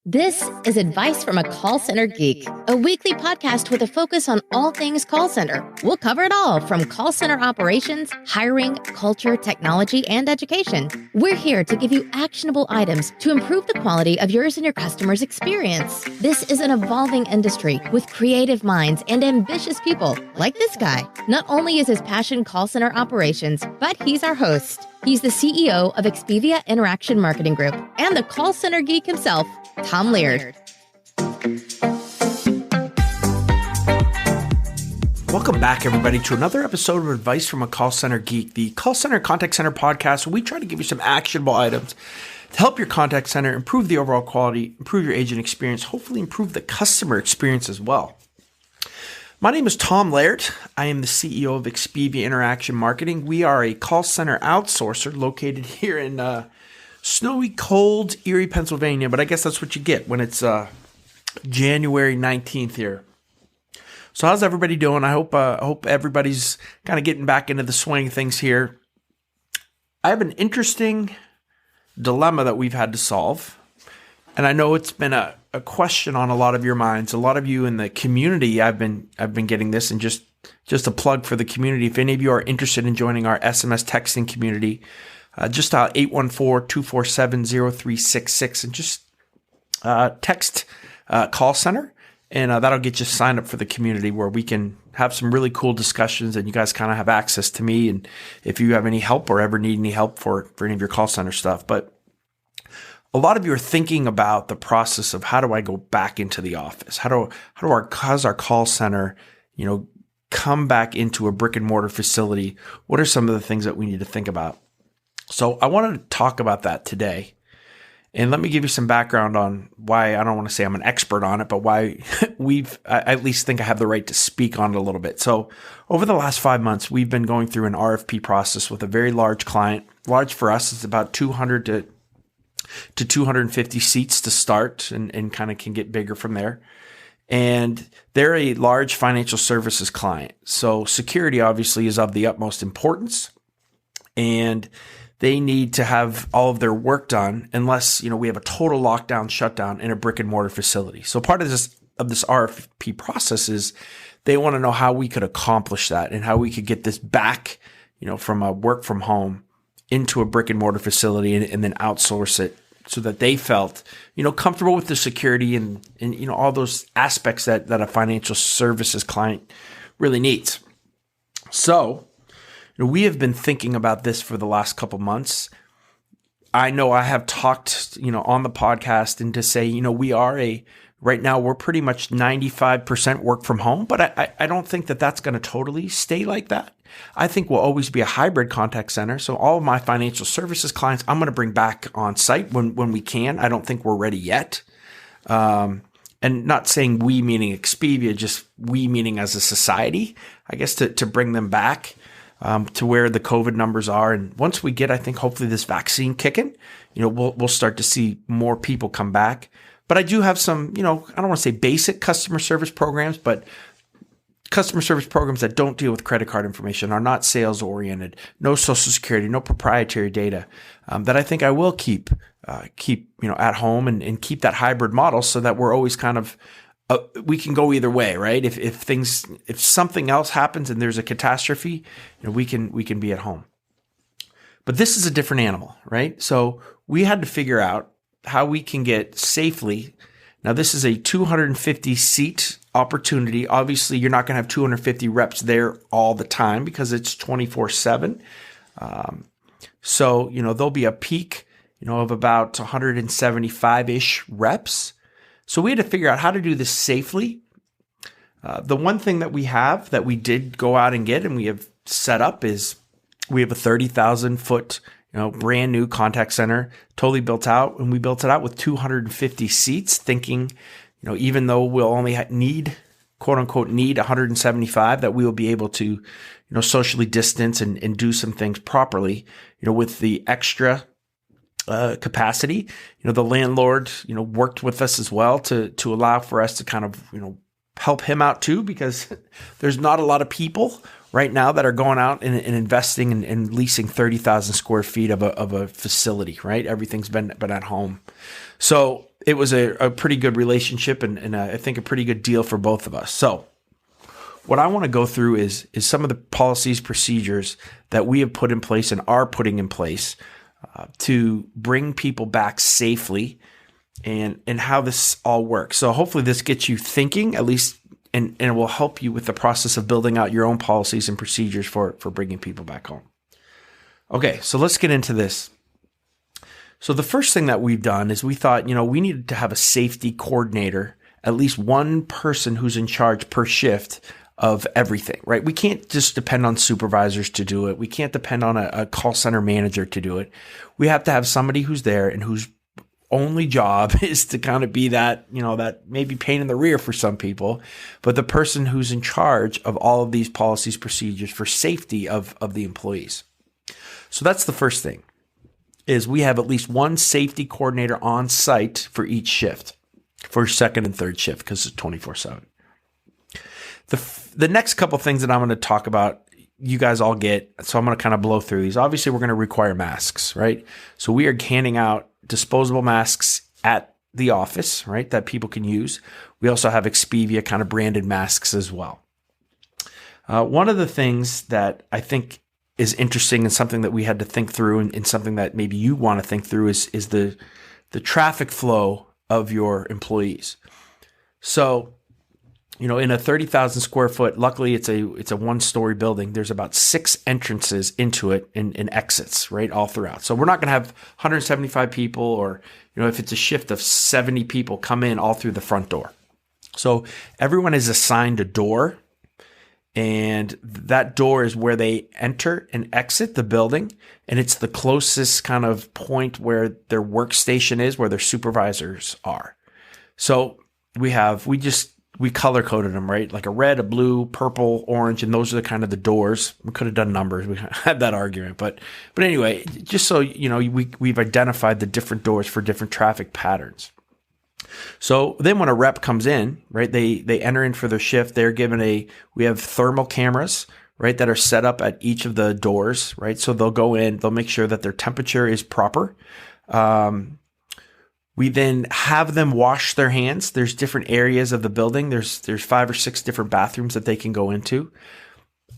This is Advice from a Call Center Geek, a weekly podcast with a focus on all things call center. We'll cover it all from call center operations, hiring, culture, technology, and education. We're here to give you actionable items to improve the quality of yours and your customers' experience. This is an evolving industry with creative minds and ambitious people like this guy. Not only is his passion call center operations, but he's our host. He's the CEO of Expedia Interaction Marketing Group and the Call Center Geek himself, Tom Laird. Welcome back, everybody, to another episode of Advice from a Call Center Geek, the call center contact center podcast where we try to give you some actionable items to help your contact center improve the overall quality, improve your agent experience, hopefully improve the customer experience as well. My name is Tom Laird. I am the CEO of Expedia Interaction Marketing. We are a call center outsourcer located here in snowy, cold Erie, Pennsylvania, but I guess that's what you get when it's January 19th here. So how's everybody doing? I hope everybody's kind of getting back into the swing of things here. I have an interesting dilemma that we've had to solve, and I know it's been a question on a lot of your minds. A lot of you in the community, I've been getting this, and just a plug for the community. If any of you are interested in joining our SMS texting community, just 814-247-0366 and just text call center, and that'll get you signed up for the community where we can have some really cool discussions, and you guys kind of have access to me, and if you have any help or ever need any help for any of your call center stuff. But a lot of you are thinking about the process of how do I go back into the office? How's our call center, come back into a brick and mortar facility? What are some of the things that we need to think about? So I wanted to talk about that today. And let me give you some background on why I don't want to say I'm an expert on it, but why I at least think I have the right to speak on it a little bit. So over the last 5 months, we've been going through an RFP process with a very large client. Large for us is about 200 to 250 seats to start, and kind of can get bigger from there. And they're a large financial services client. So security obviously is of the utmost importance, and they need to have all of their work done unless, we have a total lockdown shutdown in a brick and mortar facility. So part of this RFP process is they want to know how we could accomplish that and how we could get this back, from a work from home into a brick and mortar facility and then outsource it so that they felt, comfortable with the security and all those aspects that a financial services client really needs. So we have been thinking about this for the last couple months. I know I have talked, on the podcast, and to say, right now we're pretty much 95% work from home, but I don't think that that's going to totally stay like that. I think we'll always be a hybrid contact center. So all of my financial services clients, I'm going to bring back on site when we can. I don't think we're ready yet. And not saying we meaning Expedia, just we meaning as a society, I guess, to bring them back to where the COVID numbers are. And once we get, I think, hopefully this vaccine kicking, we'll start to see more people come back. But I do have some, I don't want to say basic customer service programs, but customer service programs that don't deal with credit card information, are not sales oriented, no social security, no proprietary data, that I think I will keep at home and keep that hybrid model so that we're always kind of, we can go either way, right? If something else happens and there's a catastrophe, we can be at home. But this is a different animal, right? So we had to figure out how we can get safely. Now, this is a 250 seat opportunity. Obviously, you're not going to have 250 reps there all the time because it's 24/7. So, there'll be a peak, of about 175-ish reps. So we had to figure out how to do this safely. The one thing that we did go out and get and we have set up is we have a 30,000 foot brand new contact center, totally built out. And we built it out with 250 seats, thinking, even though we'll only need, quote unquote, need 175, that we will be able to, socially distance and do some things properly, with the extra capacity. The landlord, worked with us as well to allow for us to kind of, help him out too, because there's not a lot of people right now that are going out and investing and leasing 30,000 square feet of a facility, right? Everything's been at home. So it was a pretty good relationship and I think a pretty good deal for both of us. So what I want to go through is some of the policies, procedures that we have put in place and are putting in place to bring people back safely and how this all works. So hopefully this gets you thinking, at least, and it will help you with the process of building out your own policies and procedures for bringing people back home. Okay, so let's get into this. So the first thing that we've done is we thought, we needed to have a safety coordinator, at least one person who's in charge per shift of everything, right? We can't just depend on supervisors to do it. We can't depend on a call center manager to do it. We have to have somebody who's there and whose only job is to kind of be that, that maybe pain in the rear for some people, but the person who's in charge of all of these policies, procedures for safety of the employees. So that's the first thing, is we have at least one safety coordinator on site for each shift, for second and third shift, because it's 24/7. The next couple things that I'm going to talk about, you guys all get, so I'm going to kind of blow through these. Obviously, we're going to require masks, right? So we are handing out disposable masks at the office, right, that people can use. We also have Expedia kind of branded masks as well. One of the things that I think is interesting and something that we had to think through and something that maybe you want to think through is the traffic flow of your employees. So, in a 30,000 square foot, luckily it's a 1-story building. There's about 6 entrances into it and exits, right, all throughout. So we're not going to have 175 people or, if it's a shift of 70 people come in all through the front door. So everyone is assigned a door, and that door is where they enter and exit the building. And it's the closest kind of point where their workstation is, where their supervisors are. So we color coded them, right? Like a red, a blue, purple, orange, and those are the kind of the doors. We could have done numbers. We had that argument, but anyway, just so we've identified the different doors for different traffic patterns. So then when a rep comes in, right, they enter in for their shift. They're given we have thermal cameras, right, that are set up at each of the doors, right? So they'll go in, they'll make sure that their temperature is proper. We then have them wash their hands. There's different areas of the building. There's 5 or 6 different bathrooms that they can go into.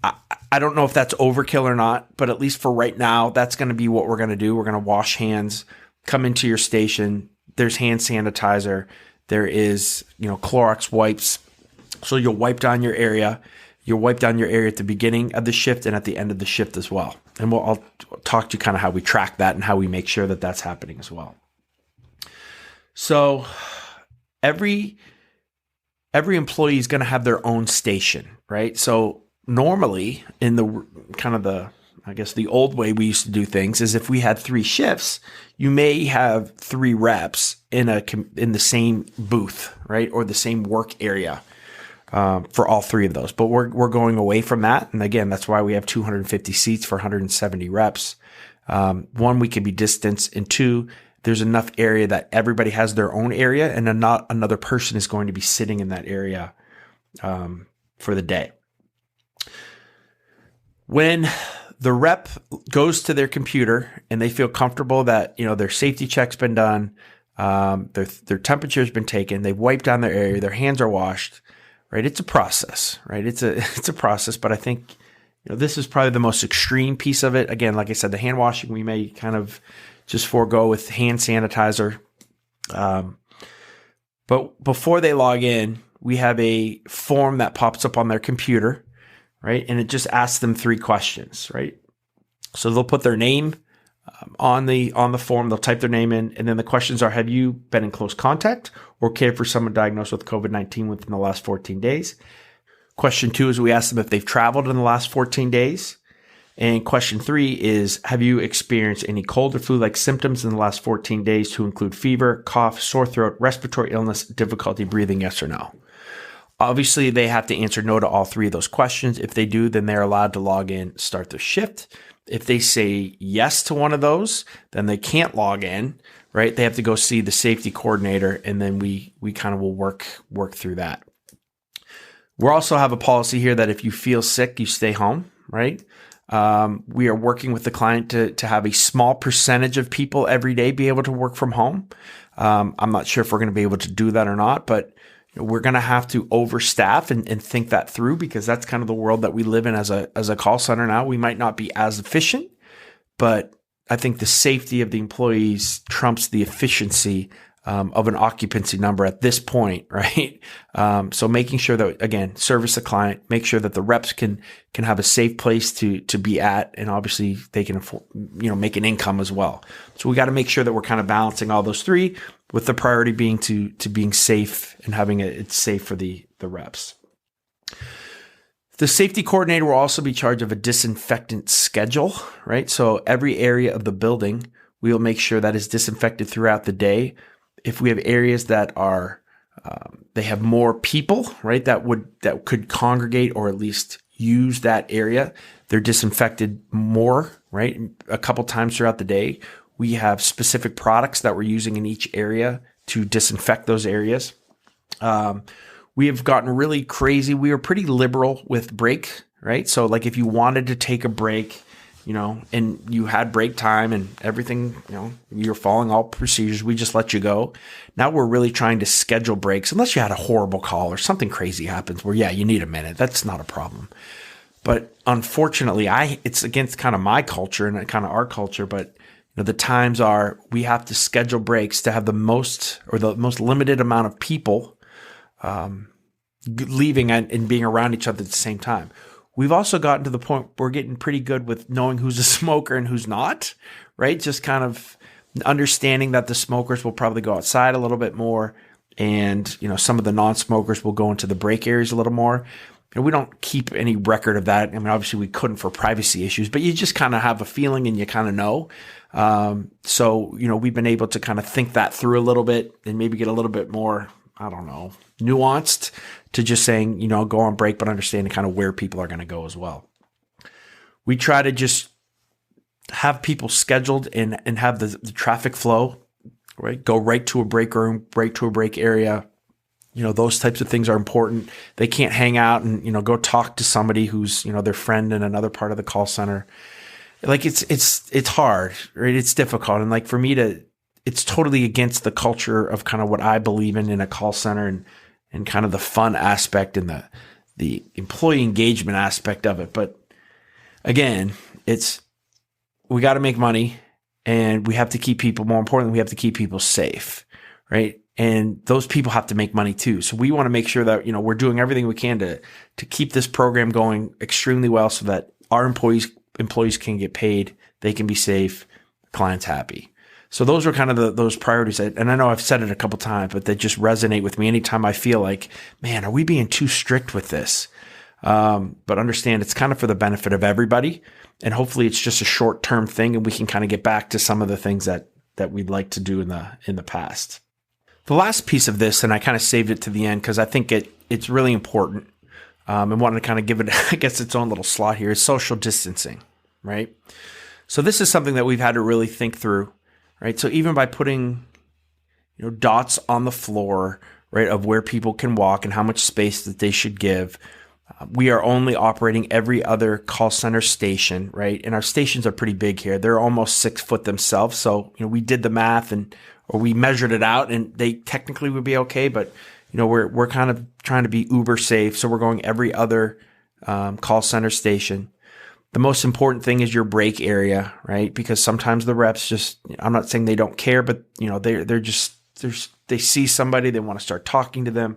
I don't know if that's overkill or not, but at least for right now, that's going to be what we're going to do. We're going to wash hands, come into your station. There's hand sanitizer. There is, Clorox wipes. So you'll wipe down your area. You'll wipe down your area at the beginning of the shift and at the end of the shift as well. And I'll talk to you kind of how we track that and how we make sure that that's happening as well. So every employee is going to have their own station, right? So normally in the kind of the old way we used to do things is if we had 3 shifts, you may have 3 reps in the same booth, right? Or the same work area for all 3 of those. But we're going away from that. And again, that's why we have 250 seats for 170 reps. 1, we can be distanced, and 2, there's enough area that everybody has their own area and not another person is going to be sitting in that area for the day. When the rep goes to their computer and they feel comfortable that, their safety check's been done, their temperature's been taken, they've wiped down their area, their hands are washed, right? It's a process, right? It's a process, but I think, this is probably the most extreme piece of it. Again, like I said, the hand washing, we may kind of just forego with hand sanitizer. But before they log in, we have a form that pops up on their computer, right? And it just asks them 3 questions, right? So they'll put their name on the form. They'll type their name in, and then the questions are: have you been in close contact or cared for someone diagnosed with COVID-19 within the last 14 days? Question 2 is we ask them if they've traveled in the last 14 days. And question 3 is, have you experienced any cold or flu-like symptoms in the last 14 days to include fever, cough, sore throat, respiratory illness, difficulty breathing, yes or no? Obviously, they have to answer no to all 3 of those questions. If they do, then they're allowed to log in, start their shift. If they say yes to one of those, then they can't log in, right? They have to go see the safety coordinator, and then we kind of will work through that. We also have a policy here that if you feel sick, you stay home, right? We are working with the client to have a small percentage of people every day be able to work from home. I'm not sure if we're going to be able to do that or not, but we're going to have to overstaff and think that through, because that's kind of the world that we live in as a call center now. We might not be as efficient, but I think the safety of the employees trumps the efficiency of an occupancy number at this point, right? So making sure that, again, service the client, make sure that the reps can have a safe place to be at, and obviously they can afford, make an income as well. So we got to make sure that we're kind of balancing all those three, with the priority being to being safe and having it safe for the reps. The safety coordinator will also be in charge of a disinfectant schedule, right? So every area of the building, we will make sure that is disinfected throughout the day. If we have areas that are, they have more people, right, that could congregate or at least use that area, they're disinfected more, right, a couple times throughout the day. We have specific products that we're using in each area to disinfect those areas. We have gotten really crazy. We are pretty liberal with break, right? So like if you wanted to take a break, and you had break time and everything, you're following all procedures, we just let you go. Now we're really trying to schedule breaks, unless you had a horrible call or something crazy happens where, you need a minute. That's not a problem. But unfortunately, it's against kind of my culture and kind of our culture, but the times are we have to schedule breaks to have the most limited amount of people leaving and being around each other at the same time. We've also gotten to the point where we're getting pretty good with knowing who's a smoker and who's not, right? Just kind of understanding that the smokers will probably go outside a little bit more, and some of the non-smokers will go into the break areas a little more. We don't keep any record of that. I mean, obviously we couldn't for privacy issues, but you just kind of have a feeling and you kind of know. So we've been able to kind of think that through a little bit and maybe get a little bit more, nuanced to just saying, go on break, but understanding kind of where people are going to go as well. We try to just have people scheduled and have the traffic flow, right? Go right to a break room, right to a break area. Those types of things are important. They can't hang out and, go talk to somebody who's, their friend in another part of the call center. Like it's hard, right? It's difficult. And like for me it's totally against the culture of kind of what I believe in a call center and kind of the fun aspect and the employee engagement aspect of it. But again, we got to make money, and we have to keep people, more importantly, we have to keep people safe, right? And those people have to make money too. So we want to make sure that, we're doing everything we can to keep this program going extremely well so that our employees can get paid, they can be safe, clients happy. So those are kind of those priorities. And I know I've said it a couple times, but they just resonate with me anytime I feel like, man, are we being too strict with this? But understand it's kind of for the benefit of everybody. And hopefully it's just a short-term thing and we can kind of get back to some of the things that we'd like to do in the past. The last piece of this, and I kind of saved it to the end because I think it's really important, and wanted to kind of give it, I guess, its own little slot here, is social distancing, right? So this is something that we've had to really think through. Right. So even by putting, dots on the floor, right, of where people can walk and how much space that they should give, we are only operating every other call center station, right? And our stations are pretty big here. They're almost 6 foot themselves. So, we did the math or we measured it out, and they technically would be okay. But, we're kind of trying to be uber safe. So we're going every other call center station. The most important thing is your break area, right? Because sometimes the reps just, I'm not saying they don't care, but they see somebody, they want to start talking to them.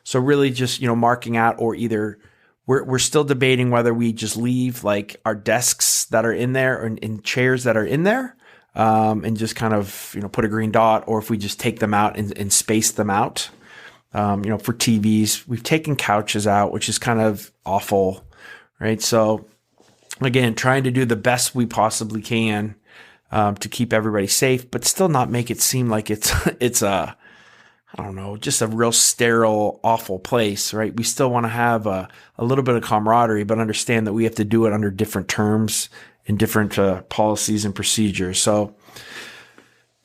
So really just, marking out, or either we're still debating whether we just leave like our desks that are in there or in chairs that are in there, and just kind of, put a green dot, or if we just take them out and space them out. For TVs, we've taken couches out, which is kind of awful, right? So again, trying to do the best we possibly can to keep everybody safe, but still not make it seem like it's just a real sterile, awful place, right? We still want to have a little bit of camaraderie, but understand that we have to do it under different terms and different policies and procedures. So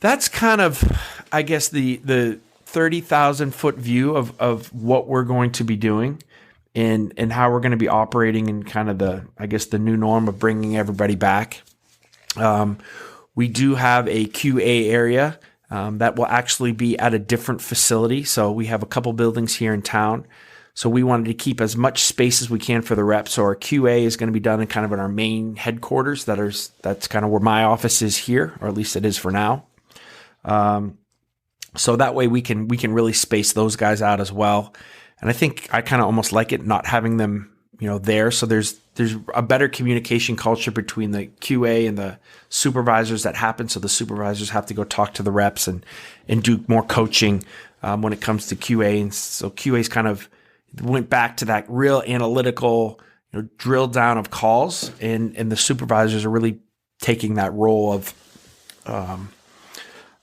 that's kind of, I guess, the 30,000 foot view of what we're going to be doing. and how we're going to be operating in kind of the new norm of bringing everybody back. We do have a QA area that will actually be at a different facility. So we have a couple buildings here in town. So we wanted to keep as much space as we can for the reps. So our QA is going to be done in kind of in our main headquarters. That's kind of where my office is here, or at least it is for now. So that way we can really space those guys out as well. And I think I kind of almost like it not having them, there. So there's a better communication culture between the QA and the supervisors that happen. So the supervisors have to go talk to the reps and do more coaching when it comes to QA. And so QA's kind of went back to that real analytical, drill down of calls, and the supervisors are really taking that role of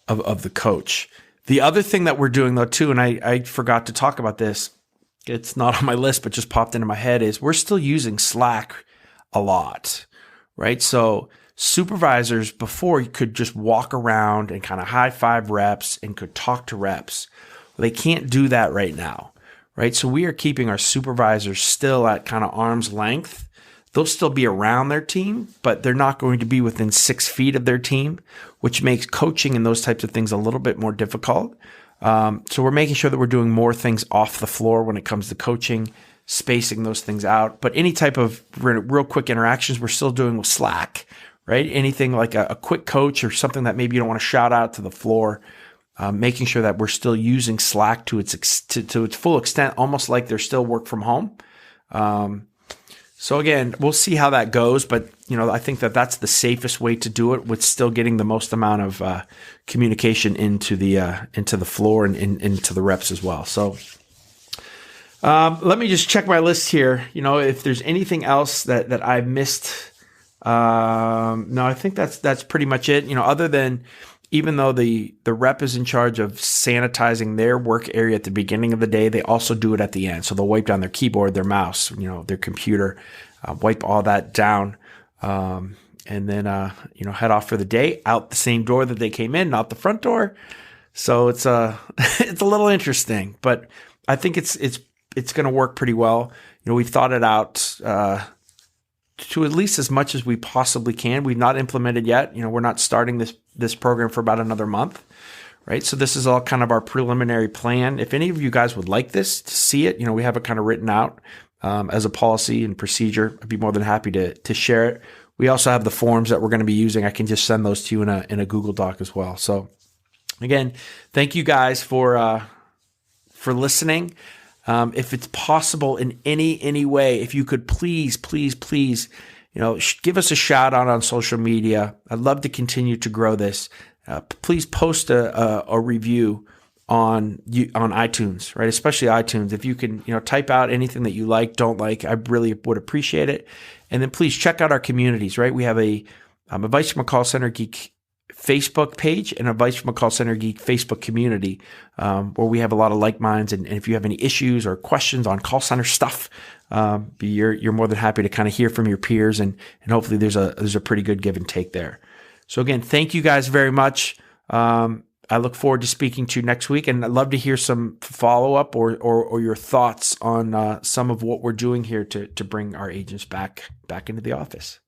the coach. The other thing that we're doing though too, and I forgot to talk about this, it's not on my list, but just popped into my head, is we're still using Slack a lot, right? So supervisors before could just walk around and kind of high five reps and could talk to reps. Well, they can't do that right now, right? So we are keeping our supervisors still at kind of arm's length. They'll still be around their team, but they're not going to be within 6 feet of their team, which makes coaching and those types of things a little bit more difficult. So we're making sure that we're doing more things off the floor when it comes to coaching, spacing those things out. But any type of real quick interactions, we're still doing with Slack, right? Anything like a quick coach or something that maybe you don't want to shout out to the floor, making sure that we're still using Slack to its full extent, almost like they're still work from home. So again, we'll see how that goes, but I think that that's the safest way to do it, with still getting the most amount of communication into the floor and into the reps as well. So let me just check my list here. If there's anything else that I missed, no, I think that's pretty much it. Other than, even though the rep is in charge of sanitizing their work area at the beginning of the day, they also do it at the end. So they'll wipe down their keyboard, their mouse, their computer, wipe all that down, and then head off for the day, out the same door that they came in, not the front door. So it's it's a little interesting, but I think it's going to work pretty well. We've thought it out to at least as much as we possibly can. We've not implemented yet. We're not starting this program for about another month, right? So this is all kind of our preliminary plan. If any of you guys would like this, to see it, we have it kind of written out as a policy and procedure. I'd be more than happy to share it. We also have the forms that we're going to be using. I can just send those to you in a Google Doc as well. So again, thank you guys for listening. If it's possible in any way, if you could please, give us a shout out on social media. I'd love to continue to grow this. Please post a review on iTunes, right? Especially iTunes. If you can, type out anything that you like, don't like, I really would appreciate it. And then please check out our communities, right? We have a Advice from a Call Center Geek Facebook page and Advice from a Call Center Geek Facebook community, where we have a lot of like minds. And if you have any issues or questions on call center stuff, you're more than happy to kind of hear from your peers, and hopefully there's a pretty good give and take there. So again, thank you guys very much. I look forward to speaking to you next week, and I'd love to hear some follow up or your thoughts on some of what we're doing here to bring our agents back into the office.